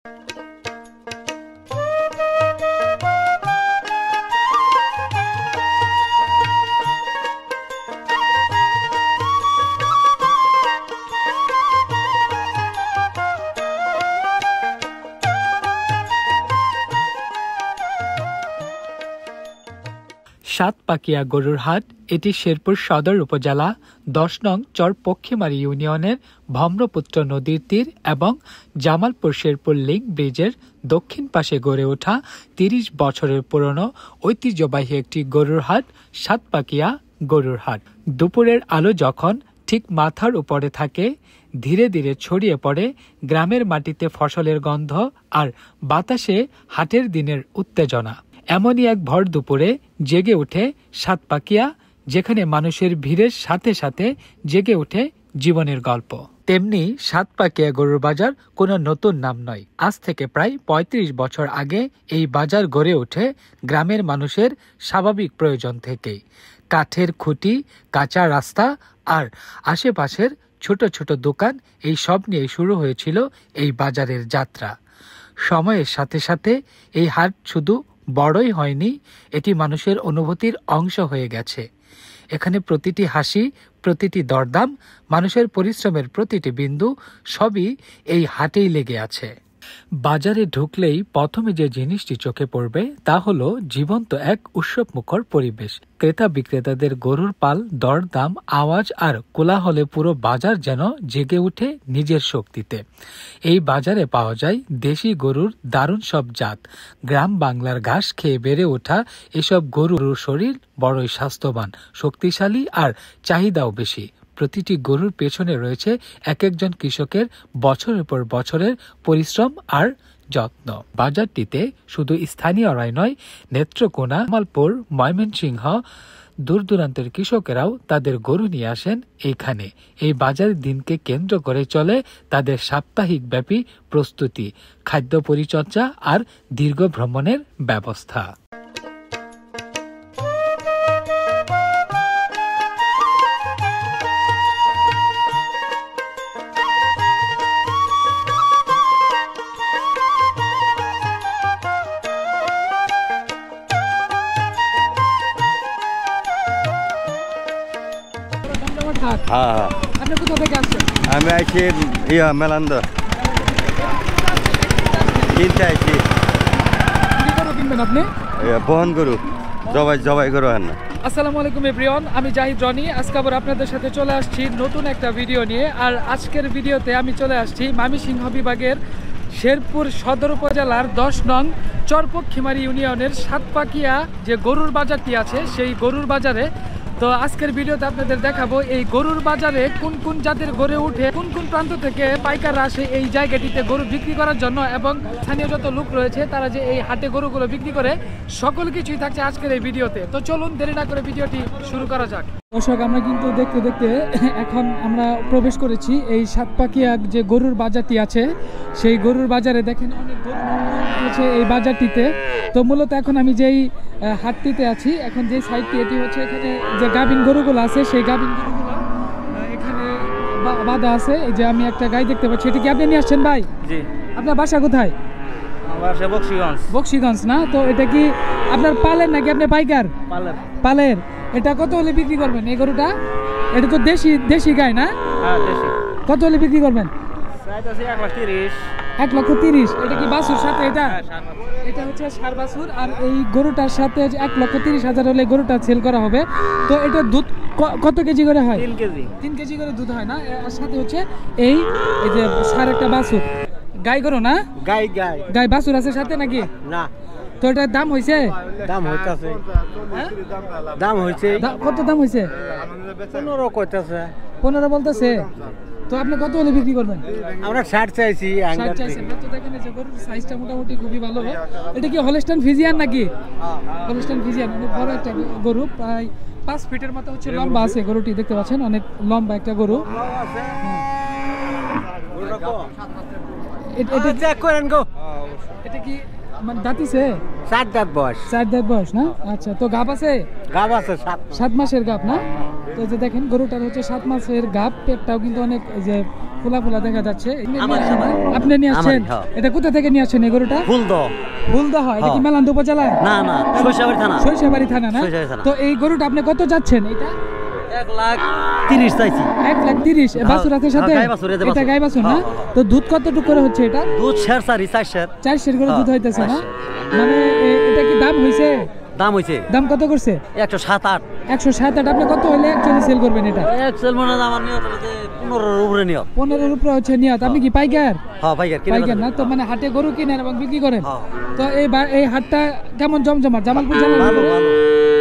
সাতপাকিয়া গরুর হাট এটি শেরপুর সদর উপজেলা ১০ নং চর পক্ষীমারি ইউনিয়নের ভম্রপুত্র নদীর তীর এবং জামালপুর শেরপুর লিংক ব্রিজের দক্ষিণ পাশে গড়ে ওঠা ৩০ বছরের পুরনো ঐতিহ্যবাহী একটি গরুর হাট সাতপাকিয়া গরুর হাট। দুপুরের আলো যখন ঠিক মাথার উপরে থাকে, ধীরে ধীরে ছড়িয়ে পড়ে গ্রামের মাটিতে ফসলের গন্ধ আর বাতাসে হাটের দিনের উত্তেজনা। এমনই এক ভর দুপুরে জেগে ওঠে সাতপাকিয়া, যেখানে মানুষের ভিড়ের সাথে সাথে জেগে ওঠে জীবনের গল্প। তেমনি সাতপাকিয়া গরুর বাজার কোনো নতুন নাম নয়। আজ থেকে প্রায় ৩৫ বছর আগে এই বাজার গড়ে ওঠে গ্রামের মানুষের স্বাভাবিক প্রয়োজন থেকেই। কাঠের খুঁটি, কাঁচা রাস্তা আর আশেপাশের ছোট ছোট দোকান, এই সব নিয়ে শুরু হয়েছিল এই বাজারের যাত্রা। সময়ের সাথে সাথে এই হাট শুধু বড়ই হয়নি, এটি মানুষের অনুভূতির অংশ হয়ে গেছে। এখানে প্রতিটি হাসি, প্রতিটি দরদাম, মানুষের পরিশ্রমের প্রতিটি বিন্দু সবই এই হাটেই লেগে আছে। বাজারে ঢুকলেই প্রথমে যে জিনিসটি চোখে পড়বে তা হলো জীবন্ত এক উৎসবমুখর পরিবেশ। ক্রেতা বিক্রেতাদের গরুর পাল, দরদাম, আওয়াজ আর কোলাহলে পুরো বাজার যেন জেগে উঠে নিজের শক্তিতে। এই বাজারে পাওয়া যায় দেশি গরুর দারুণ সব জাত। গ্রাম বাংলার ঘাস খেয়ে বেড়ে ওঠা এসব গরুর শরীর বড়ই স্বাস্থ্যবান, শক্তিশালী আর চাহিদাও বেশি। প্রতিটি গরুর পেছনে রয়েছে এক একজন কৃষকের বছরের পর বছরের পরিশ্রম আর যত্ন। বাজারটিতে শুধু স্থানীয়রাই নয়, নেত্রকোনা, জামালপুর, ময়মনসিংহ দূর দূরান্তের কৃষকেরাও তাদের গরু নিয়ে আসেন এইখানে। এই বাজারের দিনকে কেন্দ্র করে চলে তাদের সাপ্তাহিক ব্যাপী প্রস্তুতি, খাদ্য পরিচর্যা আর দীর্ঘ ভ্রমণের ব্যবস্থা। আপনি কোথা থেকে আসছেন? আমি আইছি মেলান্দ কিনতে আইছি। কিনবেন আপনি? বহন গরু, জবাই গরু। আসসালামু আলাইকুম এভরিওয়ান, আমি জাহিদ রনি। আজকে আবার আপনাদের সাথে চলে আসছি নতুন একটা ভিডিও নিয়ে। আর আজকের ভিডিওতে আমি চলে আসছি ময়মনসিংহ বিভাগের শেরপুর সদর উপজেলার ১০ নং চরপক্ষীমারি ইউনিয়নের সাতপাকিয়া যে গরুর বাজারটি আছে, সেই গরুর বাজারে। তো আজকের ভিডিওতে আপনাদের দেখাবো এই গরুর বাজারে কোন কোন জাতের গড়ে উঠে, কোন কোন প্রান্ত থেকে পাইকাররা আসে এই জায়গাটিতে গরু বিক্রি করার জন্য, এবং স্থানীয় যত লোক রয়েছে তারা যে এই হাটে গরুগুলো বিক্রি করে, সকল কিছুই থাকছে আজকের এই ভিডিওতে। তো চলুন দেরি না করে ভিডিওটি শুরু করা যাক। দর্শক, আমরা কিন্তু দেখতে দেখতে এখন আমরা প্রবেশ করেছি এই সাতপাকিয়া যে গরুর বাজারটি আছে, সেই গরুর বাজারে দেখেন অনেক গরু আছে এই বাজারটিতে। তো মূলত এখন আমি যেই হাটটিতে আছি, এখন যে সাইডটি, এটি হচ্ছে এখানে যে গাভিন গরুগুলো আছে, সেই গাভিন গরুগুলো এখানে বাঁধা আছে। এই যে আমি একটা গাই দেখতে পাচ্ছি, এটি কি আপনি নিয়ে আসছেন ভাই? জি। আপনার বাসা কোথায়? আমার বাসা বকশীগঞ্জ। বকশীগঞ্জ না? তো এটা কি আপনার পালের নাকি আপনি পাইকার? পালের। এটা কত হলে বিক্রি করবেন এই গরুটা? এটা তো দেশি গাই না? হ্যাঁ, দেশি। কত হলে বিক্রি করবেন? 1,30,000। এটা কি বাছুর সাথে? এটা এটা হচ্ছে ষাঁড় বাছুর। আর এই গরুটার সাথে 1,30,000 হলে গরুটা সেল করা হবে। তো এটা দুধ কত কেজি করে হয়? 3 কেজি করে দুধ হয় না? আর সাথে হচ্ছে এই যে ষাঁড় একটা বাছুর। গাই গরু না? গাই বাছুর আছে সাথে নাকি? না। তো এটার দাম হয়েছে? দাম হইতাছে। দাম হইছে। কত দাম হয়েছে? 15 কইতাছে। 15 বলতেছে। তো আপনি কত হলে বিক্রি করবেন? আমরা 60 চাইছি। 60 চাইছেন। তো দেখেন এই যে গরুর সাইজটা মোটামুটি খুবই ভালো। এটা কি হলস্টাইন ফ্রিজিয়ান নাকি? হলস্টাইন ফ্রিজিয়ান, অনেক বড় একটা গরু, প্রায় 5 ফিটের মতো হচ্ছে লম্বা আছে গরুটি, দেখতে পাচ্ছেন অনেক লম্বা একটা গরু। এটা চেক করেন গো। এটা কি মানে দাঁতিছে? 7 দাঁত বয়স। 4 দাঁত বয়স না? আচ্ছা। তো গাব আছে? গাব আছে 7 মাসের গাব না? তো যে দেখেন গরুটার হচ্ছে 7 মাসের গাব, পেটটাও কিন্তু অনেক যে ফুলা ফুলা দেখা যাচ্ছে। আমার। আপনি নিয়ে আসছেন? আমারই, হ্যাঁ। এটা কোথা থেকে নিয়ে আসছেন এই গরুটা? ফুলদহ। এটা কি মেলান্দ উপজেলায়? না না, সরিষাবাড়ি থানা। সরিষাবাড়ি থানা না? সরিষাবাড়ি থানা। তো এই গরুটা আপনি কত যাচ্ছেন এটা? 1,30,000 চাইছি। 1,30,000 বাছুর আছে সাথে? গাই বাছুর, এতে এটা বাছুর। গাই বাছুর না? তো দুধ কতটুকু করে হচ্ছে এটা? দুধ 4 4 করে দুধ হইতেছে না? 4 মানে এটা কি দাম হইছে? দাম হইছে দাম কত করছে? 107-8। 107-8। আপনি কত হলে অ্যাকচুয়ালি সেল করবেন এটা? এক্সেল মনে আমার নিয়ত হলো যে 15-এর উপরে নিয়ত। 15-এর উপরে হচ্ছে নিয়ত। আপনি কি পাইকার? হ্যাঁ পাইকার কিনে। পাইকার না? তো মানে হাটে গরু কিনেন এবং বিক্রি করেন? হ্যাঁ। তো এই হাটটা কেমন জমজমাট? জামালপুর জেলার ভালো ভালো।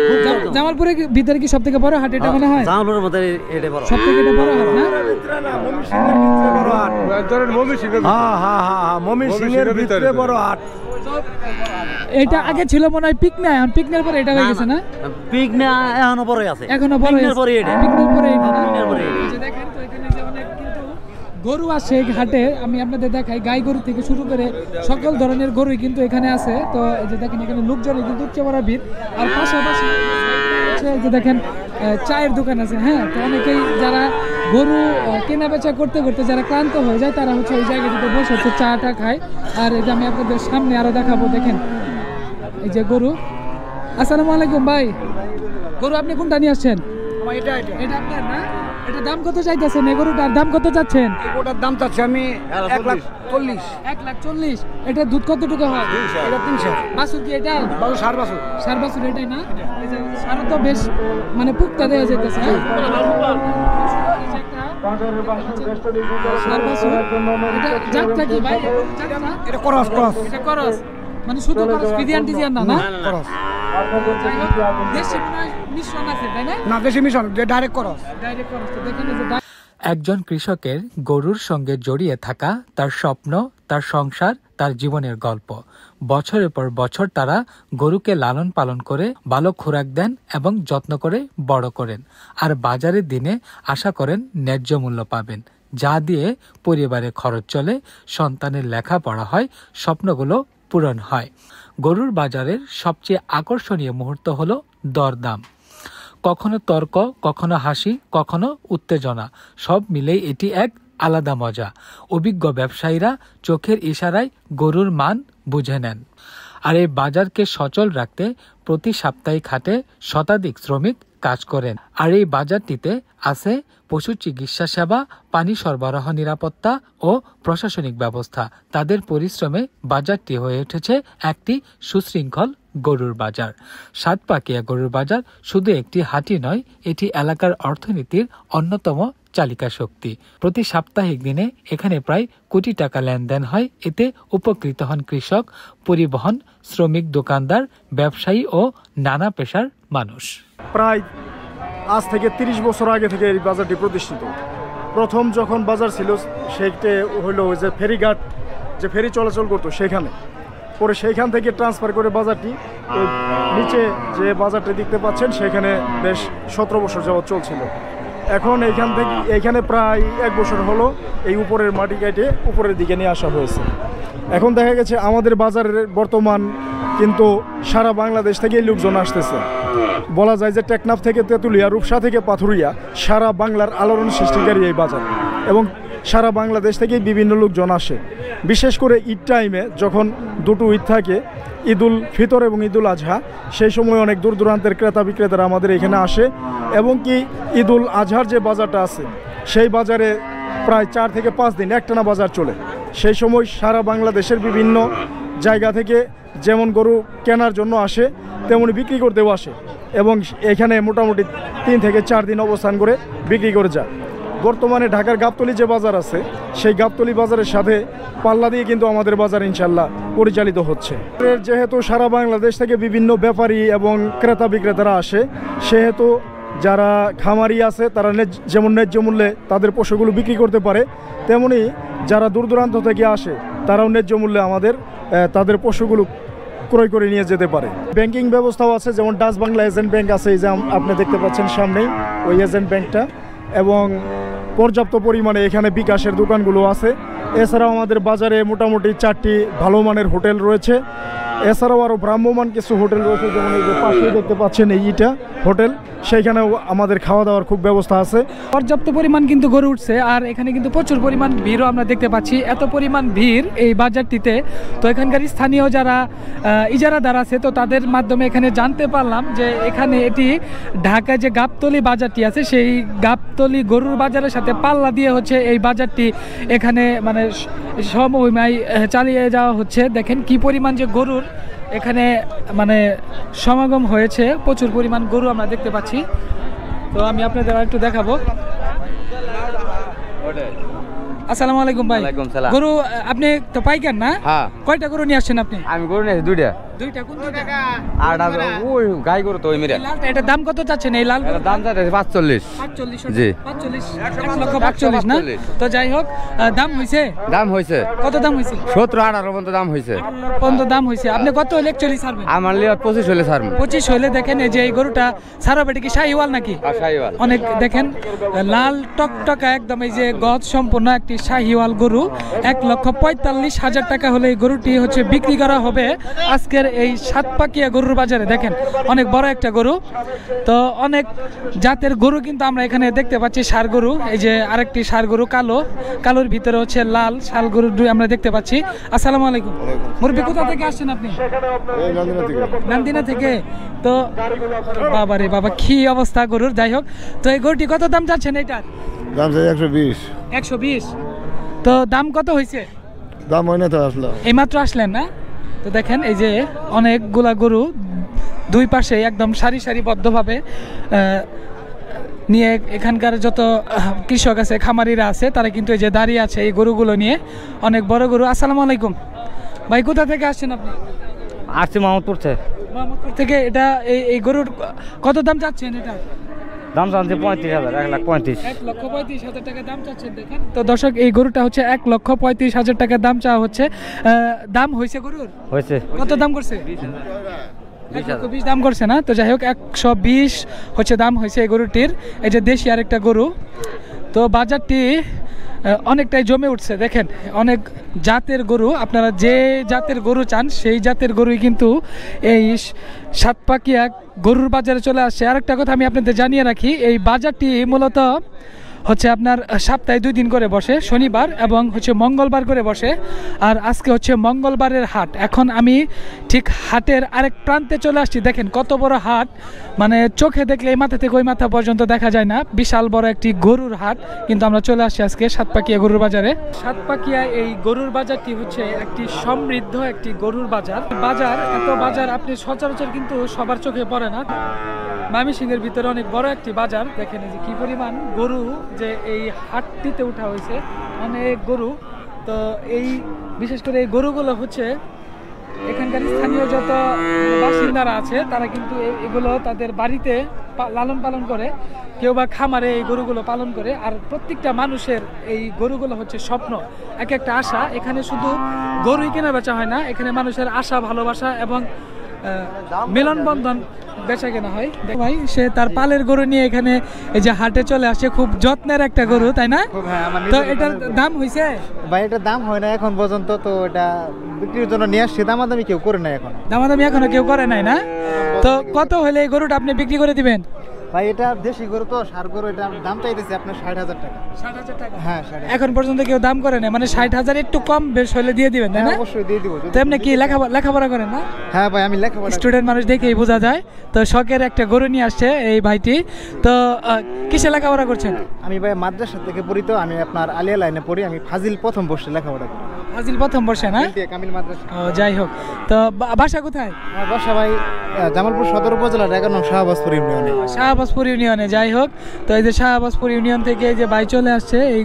খুব জমজমাট। জামালপুরের ভিতরে কি সবথেকে বড় হাট এটা মনে হয়? জামালপুরের মধ্যে এটা বড়। সবথেকে এটা বড় হাট না? ময়মনসিংহের ভিতরে বড় হাট। এটা আগে ছিল মনে হয় পিকনা, এখন পিকনার পরে এটা হয়ে গেছে না? পিক না এখনো বড় আছে। এখনো বড় পিকনার পরে এটা। পিকনার পরে এটা না? পিকনার পরে এটা। এই যে দেখেন তো এখানে যে অনেক কিন্তু গরু আছে এই হাটে। আমি আপনাদের দেখাই, গাই গরু থেকে শুরু করে সকল ধরনের গরুই কিন্তু এখানে আছে। তো এই যে দেখেন এখানে লোকজনের কিন্তু উচ্চ বড় ভিড়। আর পাশাপাশি হচ্ছে এই যে দেখেন চায়ের দোকান আছে। হ্যাঁ, তো অনেকেই যারা গরু কেনা বেচা করতে করতে যারা ক্লান্ত হয়ে যায় তারা হচ্ছে ওই জায়গাটিতে বসে হচ্ছে চাটা খায়। আর এই যে আমি আপনাদের সামনে আরো দেখাবো, দেখেন এই যে গরু। আসসালামু আলাইকুম ভাই, গরু আপনি কোনটা নিয়ে আসছেন? এটা আপনার না? এটা দাম কত চাইতেছেন? এই গরুটার দাম কত চাচ্ছেন? ওটার দাম চাচ্ছি আমি 1,40,000। 1,40,000। এটা দুধ কতটুকু হয়? এটা 300। বাছুর কি এটা? বাবু 7 বছর। 4 বাছুর এটাই না? এই যে সারা তো বেশ মানে পুক্তা দেওয়া যেতেছে। হ্যাঁ? এই যে একটা ষাঁড় বাছুর। এটা জাতটা কি ভাই? জাতটা? এটা করস। এটা করস। মানে শুধু করস, ফিজিয়ান টিজিয়ান না? না করস। যাই হোক, দেশি মনে হয় মিশ্রণ আছে তাই না? না, দেশি মিশন ডাইরেক্ট করস। ডাইরেক্ট করস। তো দেখেন এই যে একজন কৃষকের গরুর সঙ্গে জড়িয়ে থাকা তার স্বপ্ন, তার সংসার, তার জীবনের গল্প। বছরের পর বছর তারা গরুকে লালন পালন করে ভালো খোরাক দেন এবং যত্ন করে বড় করেন। আর বাজারের দিনে আশা করেন ন্যায্য মূল্য পাবেন, যা দিয়ে পরিবারের খরচ চলে, সন্তানের লেখাপড়া হয়, স্বপ্নগুলো পূরণ হয়। গরুর বাজারের সবচেয়ে আকর্ষণীয় মুহূর্ত হলো দরদাম। কখনো তর্ক, কখনো হাসি, কখনো উত্তেজনা, সব মিলেই এটি এক আলাদা মজা। অভিজ্ঞ ব্যবসায়ীরা চোখের ইশারায় গরুর মান বুঝে নেন। আর এই বাজারকে সচল রাখতে প্রতি সাপ্তাহিক হাটে শতাধিক শ্রমিক কাজ করেন। আর এই বাজারটিতে আছে পশু চিকিৎসা সেবা, পানি সরবরাহ, নিরাপত্তা ও প্রশাসনিক ব্যবস্থা। তাদের পরিশ্রমে বাজারটি হয়ে উঠেছে একটি সুশৃঙ্খল গরুর বাজার। সাতপাকিয়া গরুর বাজার শুধু একটি হাটই নয়, এটি এলাকার অর্থনীতির অন্যতম চালিকা শক্তি। প্রতি সাপ্তাহিক দিনে এখানে প্রায় কোটি টাকা লেনদেন হয়। এতে উপকৃত হন কৃষক, পরিবহন, শ্রমিক, দোকানদার, ব্যবসায়ী ও নানা পেশার মানুষ। প্রায় আজ থেকে 30 বছর আগে থেকে এই বাজারটি প্রতিষ্ঠিত। প্রথম যখন বাজার ছিল সেইটা হলো যে ফেরিঘাট, যে ফেরি চলাচল করতো সেখানে, পরে সেইখান থেকে ট্রান্সফার করে বাজারটি ওই নিচে যে বাজারটি দেখতে পাচ্ছেন সেখানে বেশ 17 বছর যাবৎ চলছিল। এখন এইখানে প্রায় 1 বছর হলো এই উপরের মাটি কেটে উপরের দিকে নিয়ে আসা হয়েছে। এখন দেখা গেছে আমাদের বাজারের বর্তমান কিন্তু সারা বাংলাদেশ থেকেই লোকজন আসতেছে। বলা যায় যে টেকনাফ থেকে তেঁতুলিয়া, রূপসা থেকে পাথুরিয়া, সারা বাংলার আলোড়ন সৃষ্টিকারী এই বাজার, এবং সারা বাংলাদেশ থেকেই বিভিন্ন লোকজন আসে। বিশেষ করে ঈদ টাইমে যখন দুটো ঈদ থাকে, ঈদুল ফিতর এবং ঈদুল আজহা, সেই সময় অনেক দূর দূরান্তের ক্রেতা বিক্রেতারা আমাদের এখানে আসে। এবং কি ঈদুল আজহার যে বাজারটা আছে সেই বাজারে প্রায় 4 থেকে 5 দিন একটানা বাজার চলে। সেই সময় সারা বাংলাদেশের বিভিন্ন জায়গা থেকে যেমন গরু কেনার জন্য আসে তেমনি বিক্রি করতেও আসে, এবং এখানে মোটামুটি 3 থেকে 4 দিন অবস্থান করে বিক্রি করে যায়। বর্তমানে ঢাকার গাবতলী যে বাজার আছে সেই গাবতলী বাজারের সাথে পাল্লা দিয়ে কিন্তু আমাদের বাজার ইনশাল্লাহ পরিচালিত হচ্ছে। যেহেতু সারা বাংলাদেশ থেকে বিভিন্ন ব্যাপারী এবং ক্রেতা বিক্রেতারা আসে, সেহেতু যারা খামারি আছে তারা যেমন ন্যায্য মূল্যে তাদের পশুগুলো বিক্রি করতে পারে, তেমনি যারা দূর দূরান্ত থেকে আসে তারাও ন্যায্য মূল্যে আমাদের তাদের পশুগুলো ক্রয় করে নিয়ে যেতে পারে। ব্যাংকিং ব্যবস্থাও আছে, যেমন ডাচ বাংলা এজেন্ট ব্যাংক আছে, এই যে আপনি দেখতে পাচ্ছেন সামনেই ওই এজেন্ট ব্যাংকটা, এবং পর্যাপ্ত পরিমাণে এখানে বিকাশের দোকানগুলো আছে। এছাড়াও আমাদের বাজারে মোটামুটি 4টি ভালো মানের হোটেল রয়েছে, এছাড়াও আরও ভ্রাম্যমান কিছু হোটেল রয়েছে, যেমন এই যে পাশে দেখতে পাচ্ছেন এইটা হোটেল, সেইখানেও আমাদের খাওয়া দাওয়ার খুব ব্যবস্থা আছে। পর্যাপ্ত পরিমাণ কিন্তু গরু উঠছে, আর এখানে কিন্তু প্রচুর পরিমাণ ভিড়ও আমরা দেখতে পাচ্ছি। এত পরিমাণ ভিড় এই বাজারটিতে, তো এখানকার স্থানীয় যারা ইজারাদার আছে, তো তাদের মাধ্যমে এখানে জানতে পারলাম যে এখানে এটি ঢাকায় যে গাবতলী বাজারটি আছে, সেই গাবতলী গরুর বাজারের সাথে পাল্লা দিয়ে হচ্ছে এই বাজারটি এখানে মানে সমময় চালিয়ে যাওয়া হচ্ছে। দেখেন কি পরিমাণ যে গরুর এখানে মানে সমাগম হয়েছে, প্রচুর পরিমাণ গরু আমরা দেখতে পাচ্ছি। তো আমি আপনাদের একটু দেখাবো। আসসালামু আলাইকুম ভাই। ওয়ালাইকুম সালাম। গরু আপনি তো পাইকার না? হ্যাঁ। কয়টা গরু নিয়ে আসছেন আপনি? আমি গরু নিয়েছি দুইটা। দুইটা? কোন দুইটা? আর ওই গাই গরু তো ওই মেরে। এই লালটা, এটার দাম কত চাচ্ছেন এই লাল এটার গরুটার? দাম চাইছে 45। 45? জি। 45, 1,45,000 না? তো যাই হোক, দাম হইছে? দাম হইছে কত দাম হইছে? 17-18 পর্যন্ত দাম হইছে। পর্যন্ত দাম হইছে। আপনি কত হলে অ্যাকচুয়ালি ছাড়বেন? আমার লিয়ে 25 হলে ছাড়ব। 25 হইলে দেখেন এই যে এই গরুটা ছাড়াবে। এটা কি শাহিওয়াল নাকি? আর শাহিওয়াল। অনেক দেখেন লাল টকটকা একদম এই যে গজ সম্পূর্ণ একটি শাহিওয়াল গরু। 1,45,000 টাকা হলে এই গরুটি হচ্ছে বিক্রি করা হবে আজকের এই সাতপাকিয়া গরুর বাজারে। দেখেন অনেক বড় একটা গরু। তো অনেক জাতের গরু কিন্তু আমরা এখানে দেখতে পাচ্ছি। ষাঁড় গরু, এই যে আরেকটি ষাঁড় গরু কালো, কালোর ভিতরে হচ্ছে লাল শাল গরু আমরা দেখতে পাচ্ছি। আসসালামু আলাইকুম। মুরব্বি কোথা থেকে আসছেন আপনি? নান্দিনা থেকে। তো বাবা রে বাবা, কি অবস্থা গরুর। যাই হোক, তো এই গরুটি কত দাম চাচ্ছেন এটার? দাম চাই 120। 120? তো দাম কত হয়েছে? দাম হয় না তো আসলো, এইমাত্র আসলেন না? তো দেখেন এই যে অনেকগুলা গরু দুই পাশে একদম সারি সারিবদ্ধভাবে নিয়ে এখানকার যত কৃষক আছে, খামারিরা আছে, তারা কিন্তু এই যে দাঁড়িয়ে আছে এই গরুগুলো নিয়ে। অনেক বড় গরু। আসসালামু আলাইকুম ভাই, কোথা থেকে আসছেন আপনি? আসছি মোহাম্মদপুর থেকে। মোহাম্মদপুর থেকে। এটা এই গরুর কত দাম চাচ্ছেন এটা? দাম চাচ্ছি 35,000, 1,35,000। 1,35,000 টাকা দাম চাচ্ছেন। দেখেন তো দর্শক, এই গরুটা হচ্ছে 1,35,000 টাকা দাম চাওয়া হচ্ছে। দাম হয়েছে গরুর? হয়েছে। কত দাম করছে? 1,20,000 দাম করছে না? তো যাই হোক, 120 হচ্ছে দাম হয়েছে এই গরুটির। এই যে দেশি আরেকটা গরু। তো বাজারটি অনেকটাই জমে উঠছে। দেখেন অনেক জাতের গরু, আপনারা যে জাতের গরু চান সেই জাতের গরুই কিন্তু এই সাতপাকিয়া গরুর বাজারে চলে আসছে। আরেকটা কথা আমি আপনাদের জানিয়ে রাখি, এই বাজারটি মূলত হচ্ছে আপনার সপ্তাহে 2 দিন করে বসে, শনিবার এবং হচ্ছে মঙ্গলবার করে বসে। আর আজকে হচ্ছে মঙ্গলবারের হাট। এখন আমি ঠিক হাটের আরেক প্রান্তে চলে আসছি। দেখেন কত বড় হাট, মানে চোখে দেখলে এই মাথা থেকে ওই মাথা পর্যন্ত দেখা যায় না। বিশাল বড় একটি গরুর হাট কিন্তু আমরা চলে আসছি আজকে সাতপাকিয়া গরুর বাজারে। সাতপাকিয়া এই গরুর বাজারটি হচ্ছে একটি সমৃদ্ধ একটি গরুর বাজার। এত বাজার আপনি সচরাচর কিন্তু সবার চোখে পড়ে না। ময়মনসিংহের ভিতরে অনেক বড় একটি বাজার। দেখেন এই যে কি পরিমাণ গরু যে এই হাটটিতে উঠা হয়েছে, অনেক গরু। তো এই বিশেষ করে এই গরুগুলো হচ্ছে এখানকার স্থানীয় যত বাসিন্দারা আছে, তারা কিন্তু এগুলো তাদের বাড়িতে লালন পালন করে, কেউ বা খামারে এই গরুগুলো পালন করে। আর প্রত্যেকটা মানুষের এই গরুগুলো হচ্ছে স্বপ্ন, এক একটা আশা। এখানে শুধু গরুই কেনা বেচা হয় না, এখানে মানুষের আশা, ভালোবাসা এবং মেলনবন্ধন বেচা কেনা হয়। ভাই সে তার পালের গরু নিয়ে এখানে এই যে হাটে চলে আসে, খুব যত্নের একটা গরু, তাই না? তো এটার দাম হয়েছে ভাই? এটার দাম হয় না এখন পর্যন্ত, তো এটা বিক্রির জন্য নিয়ে আসছে। দামাদামি কেউ করে নাই এখন। দামাদামি এখনো কেউ করে নাই না? তো কত হলে এই গরুটা আপনি বিক্রি করে দিবেন? ভাই এটা দেশি গরু তো, ষাঁড় গরু, এটা দাম চাইতেছে আপনার 60,000 টাকা। 60,000 টাকা? হ্যাঁ, 60,000। এখন পর্যন্ত কেউ দাম করে না, মানে 60,000 একটু কম বেশ হলে দিয়ে দিবেন, তাই না? অবশ্যই দিয়ে দিব। তো এমনি কি লেখাপড়া করেন না? হ্যাঁ ভাই, আমি লেখাপড়া স্টুডেন্ট মানুষ দেখেই বোঝা যায়। তো শখের একটা গরু নিয়ে আসছে এই ভাইটি। তো কিসে লেখাপড়া করছেন? আমি ভাই মাদ্রাসা থেকে পড়ি, তো আমি আপনার আলিয়া লাইনে পড়ি। আমি ফাজিল প্রথম বর্ষে লেখাপড়া করি। ফাজিল প্রথম বর্ষে না? কামিল মাদ্রাসা। ও যাই হোক, তো বাসা কোথায়? আমার বাসা ভাই জামালপুর সদর উপজেলার 11 নং শাহবাজপুর ইউনিয়নে। শাহবাজপুর ইউনিয়নে। যাই হোক, তো এই যে শাহবাজপুর ইউনিয়ন থেকে এই যে ভাই চলে আসছে এই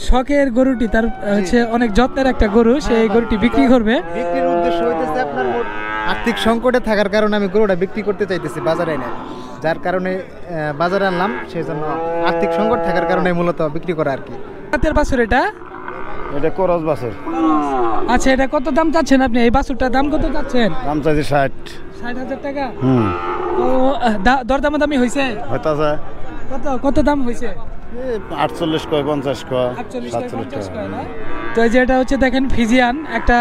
শখের গরুটি, তার হচ্ছে অনেক যত্নের একটা গরু, সেই গরুটি বিক্রি করবে। বিক্রির উদ্দেশ্য হইতেছে আপনার আর্থিক সংকটে থাকার কারণে আমি গরুটা বিক্রি করতে চাইতেছি বাজারে এনে, যার কারণে বাজারে আনলাম। সেই জন্য আর্থিক সংকট থাকার কারণে মূলত বিক্রি করা আর কি। রাতের বাছুর এটা? এটা করস বাসের। আচ্ছা, এটা কত দাম চাচ্ছেন আপনি? এই বাছুরটার দাম কত চাচ্ছেন? দাম চাইছে 60,000 টাকা। তো দরদামাদামি হয়েছে? হয়তো কত দাম হয়েছে? 48 কয় 50 কয় 48 কয় 50 কয় না। তো এই যে এটা হচ্ছে দেখেন ফিজিয়ান একটা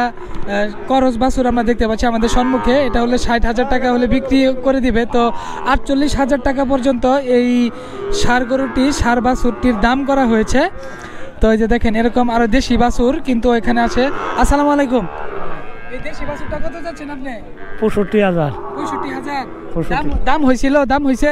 করস বাছুর আমরা দেখতে পাচ্ছি আমাদের সম্মুখে। এটা হলে 60,000 টাকা হলে বিক্রি করে দিবে। তো 48,000 টাকা পর্যন্ত এই ষাঁড় গরুটি ষাঁড় বাছুরটির দাম করা হয়েছে। তো এই যে দেখেন এরকম আরো দেশি বাছুর কিন্তু এখানে আছে। আসসালামু আলাইকুম। এই দেশি বাছুরটা কত যাচ্ছেন আপনি? 65,000 65,000 দাম হয়েছিল? দাম হয়েছে?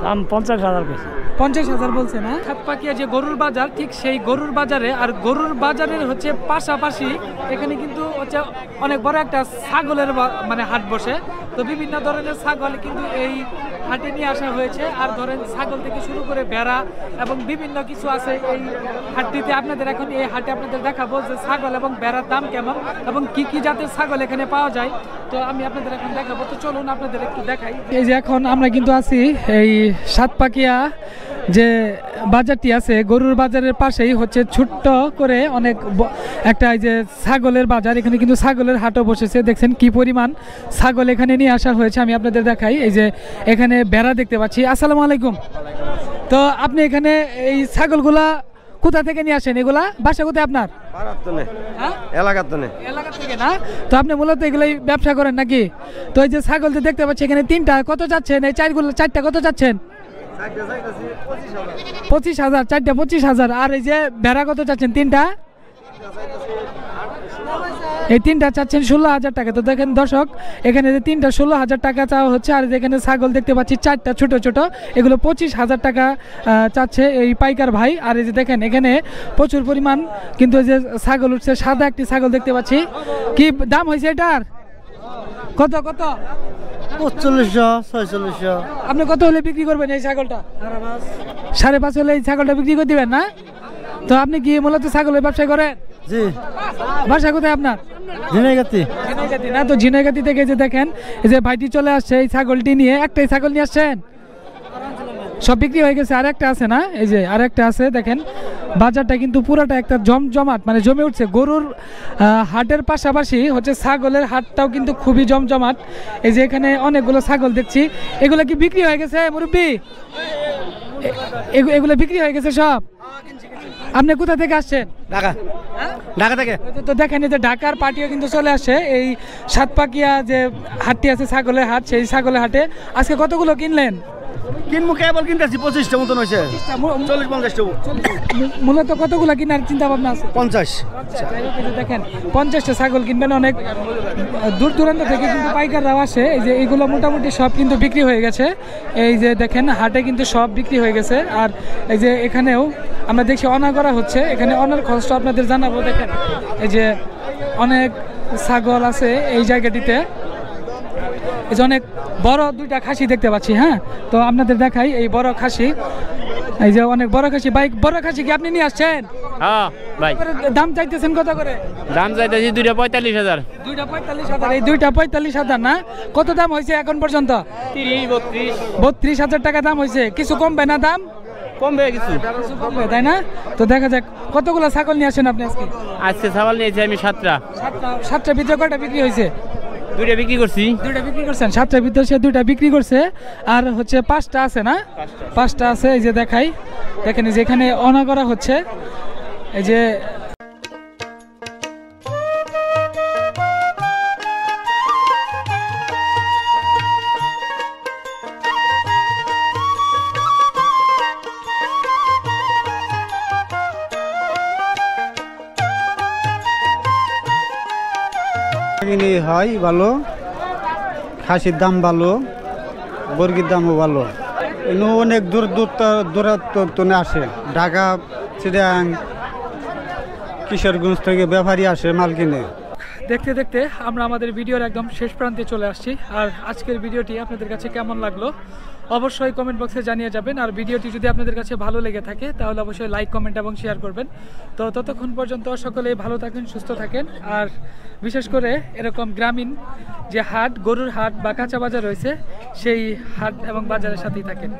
দাম 50,000 পেয়েছে। 50,000 বলছে না। সাতপাকিয়া যে গরুর বাজার, ঠিক সেই গরুর বাজারে আর গরুর বাজারের হচ্ছে পাশাপাশি এখানে কিন্তু হচ্ছে অনেক বড় একটা ছাগলের মানে হাট বসে। তো বিভিন্ন ধরনের ছাগল কিন্তু এই হাটে নিয়ে আসা হয়েছে। আর ধরেন ছাগল থেকে শুরু করে ভেড়া এবং বিভিন্ন কিছু আছে এই হাটটিতে। আপনাদের এখন এই হাটে আপনাদের দেখাবো যে ছাগল এবং ভেড়ার দাম কেমন এবং কি কি জাতের ছাগল এখানে পাওয়া যায়। তো আমি আপনাদের এখন দেখাবো। তো চলুন আপনাদের একটু দেখাই। এই যে এখন আমরা কিন্তু আছি এই সাতপাকিয়া যে বাজারটি আছে, গরুর বাজারের পাশেই হচ্ছে ছোট্ট করে অনেক একটা এই যে ছাগলের বাজার। এখানে কিন্তু ছাগলের হাটও বসেছে। দেখছেন কি পরিমাণ ছাগল এখানে নিয়ে আসা হয়েছে। আমি আপনাদের দেখাই। এই যে এখানে ভেড়া দেখতে পাচ্ছি। আসসালামু আলাইকুম। তো আপনি এখানে এই ছাগলগুলা কোথা থেকে নিয়ে আসেন? এগুলা বাসা কোথায় আপনার? এলাকা থেকে না? তো আপনি মূলত এগুলাই ব্যবসা করেন নাকি? তো এই যে ছাগল যে দেখতে পাচ্ছি এখানে তিনটা কত যাচ্ছেন? এই চারটা কত যাচ্ছেন? 25,000। চারটা 25,000। আর এই যে ভেড়া কত চাচ্ছেন? তিনটা? এই তিনটা চাচ্ছেন 16,000 টাকা। তো দেখেন দর্শক এখানে যে তিনটা 16,000 টাকা চাওয়া হচ্ছে। আর যেখানে ছাগল দেখতে পাচ্ছি চারটা ছোট ছোট, এগুলো 25,000 টাকা চাচ্ছে এই পাইকার ভাই। আর এই যে দেখেন এখানে প্রচুর পরিমাণ কিন্তু যে ছাগল উঠছে, সাদা একটি ছাগল দেখতে পাচ্ছি। কি দাম হয়েছে এটার? কত কত? 45,000 আপনি কত হলে বিক্রি করবেন এই ছাগলটা? 5.5 হলে এই ছাগলটা বিক্রি করে দিবেন না? তো আপনি কি মূলত ছাগলের ব্যবসা করেন? জি। বাসা কোথায় আপনার? ঝিনাইগাতি না? তো ঝিনাইগাতি থেকে যে দেখেন এই যে ভাইটি চলে আসছে এই ছাগলটি নিয়ে। একটাই ছাগল নিয়ে আসছেন? সব বিক্রি হয়ে গেছে? আর একটা আছে না? এই যে আর একটা আছে। দেখেন বাজারটা কিন্তু পুরাটা একটা জমজমাট, মানে জমে উঠছে। গরুর হাটের পাশাপাশি হচ্ছে ছাগলের হাটটাও কিন্তু খুবই জমজমাট। এই যে এখানে অনেকগুলো ছাগল দেখছি। এগুলো কি বিক্রি হয়ে গেছে মুরব্বি? এগুলো বিক্রি হয়ে গেছে সব? আপনি কোথা থেকে আসছেন? ঢাকা থেকে। তো দেখেন এই যে ঢাকার পার্টিও কিন্তু চলে আসে এই সাতপাকিয়া যে হাটটি আছে ছাগলের হাট, সেই ছাগলের হাটে। আজকে কতগুলো কিনলেন? কিনবো কেবল কিনতেছি 25টা মতন হয়েছে। 40-50টা। মূলত কতগুলো কেনার চিন্তা ভাবনা আছে? 50। দেখেন 50টা ছাগল কিনবেন। অনেক দূর দূরান্ত থেকে কিন্তু পাইকাররাও আসে। এই যে এইগুলো মোটামুটি সব কিন্তু বিক্রি হয়ে গেছে। এই যে দেখেন হাটে কিন্তু সব বিক্রি হয়ে গেছে। আর এই যে এখানেও আমরা দেখছি অনা করা হচ্ছে। এখানে অনার খরচটা আপনাদের জানাবো। দেখেন এই যে অনেক ছাগল আছে এই জায়গাটিতে। এই যে অনেক বড় দুইটা খাসি দেখতে পাচ্ছি। হ্যাঁ, তো আপনাদের দেখাই এই বড় খাসি। এই যে অনেক বড় খাসি। ভাই বড় খাসি কি আপনি নিয়ে আসছেন? হ্যাঁ ভাই। দাম চাইতেছেন কত করে? দাম চাইতেছি 45,000। 45,000। এই 45,000 না? কত দাম হয়েছে এখন পর্যন্ত? 32,000 টাকা দাম হয়েছে। কিছু কমবে না দাম? কমবে কিছু কমবে, তাই না? তো দেখা যাক কতগুলো ছাগল নিয়ে আসেন আপনি আজকে? আজকে ছাগল নিয়েছি আমি 7টা। 7টার ভিতরে কয়টা বিক্রি হয়েছে? 2টা বিক্রি করছি। 2টা বিক্রি করছেন? 7টার ভিতরে সে 2টা বিক্রি করছে। আর হচ্ছে 5টা আছে না? 5টা আছে। এই যে দেখাই, দেখেন যে এখানে অনা করা হচ্ছে। এই যে হয় ভালো, খাসির দাম ভালো, বর্গির দামও ভালো। অনেক দূরাত্ম আসে। ঢাকা, চিটাগাং, কিশোরগঞ্জ থেকে ব্যাপারী আসে মাল কিনে। দেখতে দেখতে আমরা আমাদের ভিডিওর একদম শেষ প্রান্তে চলে আসছি। আর আজকের ভিডিওটি আপনাদের কাছে কেমন লাগলো অবশ্যই কমেন্ট বক্সে জানিয়ে যাবেন। আর ভিডিওটি যদি আপনাদের কাছে ভালো লেগে থাকে তাহলে অবশ্যই লাইক, কমেন্ট এবং শেয়ার করবেন। তো ততক্ষণ পর্যন্ত সকলেই ভালো থাকেন, সুস্থ থাকেন। আর বিশেষ করে এরকম গ্রামীণ যে হাট, গরুর হাট বা কাঁচা বাজার রয়েছে, সেই হাট এবং বাজারের সাথেই থাকেন।